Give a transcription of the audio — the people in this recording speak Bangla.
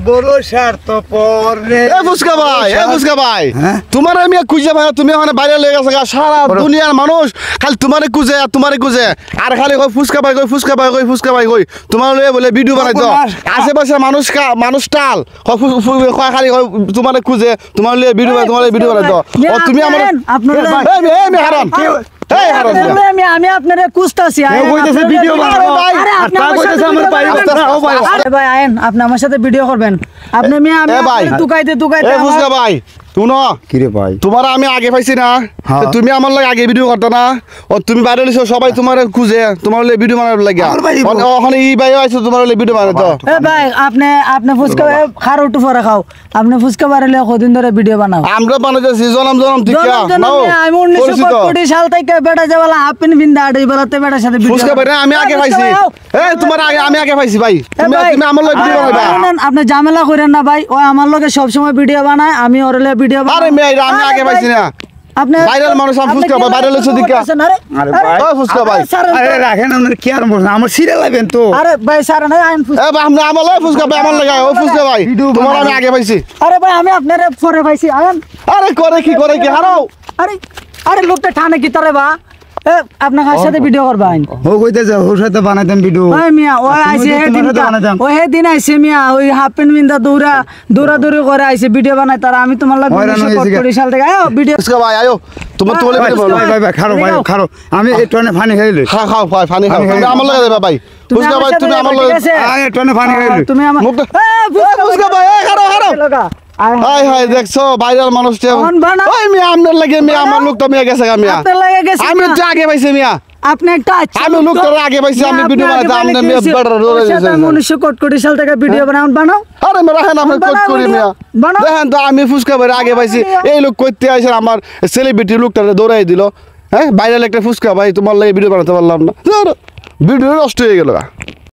বড় স্বার্থপর রে। এ ফুসকা ভাই তোমার আমি খুঁজে ভাই তুমি ওখানে বাইরে লেগে গেছে সারা দুনিয়ার মানুষ খালি তোমারে খুঁজে আর খালি কই ফুসকা ভাই কই তোমার লয়ে বলে ভিডিও বানাইতো আশেপাশে মানুষ টাল খালি তোমারে খুঁজে তোমার লয়ে ভিডিও বানাইতো ও তুমি আমার আমি হারাম আমি আপনারে কুস্তাছি ভিডিও বানাবো ভাই ভাই আইন আপনি আমার সাথে ভিডিও করবেন আপনি মিয়া আমি তুকাইতে এ ফুসকা ভাই শুনো কি রে ভাই তোমার আমি আগে পাইছি না তুমি আমার লাগে আগে ভিডিও করতে না ও তুমি বাইরে লিছো সবাই তোমার খুঁজে তোমার লাগে ভিডিও বানাবার লাগে ওখানে ই ভাই আইছো তোমার লাগে ভিডিও বানাতো এ ভাই আপনি ফুসকা খার উঠু পরে খাও আপনি ফুসকা বাড়ালে কদিন ধরে ভিডিও বানাও আমরা বানাইতেছি জনম টিকা নাও আমি 1965 সাল থেকে বেটা যাওয়ালা হাফ প্যান্ট বিন্দা আড়াই বেলাতে বেটার সাথে ভিডিও ফুসকা ভাই আমি আগে পাইছি এ তোমার আগে আমি আগে পাইছি ভাই তুমি আমার লাগে ভিডিও বানাইবা আপনি ঝামেলা করেন না ভাই ও আমার লগে সব সময় ভিডিও বানায় আমি ওর লগে ভিডিও বানাই আরে মেয়ে আমি আগে পাইছি না আপনি ভাইরাল মানুষ আমি ফুসকা ভাই ভাইরাল হইছো দিকা আরে ভাই ও ফুসকা ভাই আরে রাখেন আপনার কি আর বলছেন আমার সিরিয়াল লাইবেন তো আরে ভাই স্যার না আইন এ ভাই আমরা আমার লাগে ফুসকা ভাই আমার লাগে ও ফুসকা ভাই তোমার আমি আগে পাইছি আরে ভাই আমি আপনারে পরে পাইছি আইন আরে করে কি হারাও আরে লোকটা ঠানে কি তরে বা এ আপনার কার সাথে ভিডিও করবা আইন ও কইতেছে ওর সাথে বানাইতাম ভিডিও ওই মিয়া ওই আইছে হে দিন আইছে মিয়া ওই হাফ প্যান্ট বিন্দা দৌড়াদৌড়ি করে আইছে ভিডিও বানাই তারা আমি তোমার লাগে 1965 সাল থেকে আয়ো ভিডিও ফুসকা ভাই আয়ো তোমার তোলে ভিডিও বলো ভাই খারো আমি একটু পানি খাইলে খাও পানি খাও তুমি আমার লাগে দেবা ভাই ফুসকা ভাই তুমি আমার লাগে একটু পানি খাইলে তুমি আমার ফুসকা ভাই খারো হাই দেখছো ভাইরাল মানুষ ওই মিয়া আপনার লাগে মিয়া আমার লোক তো মিয়া গেছে মিয়া আমি তো আগে পাইছি মিয়া আপনি একটা আমি লোক তো আগে পাইছি আমি ভিডিও বানাইতাম আপনি মিয়া বড় রোলে গেছে 1965 সাল থেকে ভিডিও বানাও আরে মেরা হ্যাঁ আমি কোট করি মিয়া দেখেন তো আমি ফুসকা ভাই আগে পাইছি এই লোক কইতে আইছে আমার সেলিব্রিটি লোকটা দৌড়াই দিল হ্যাঁ ভাইরাল একটা ফুসকা ভাই তোমার লাগে ভিডিও বানাতে পারলাম না ভিডিও নষ্ট হয়ে গেল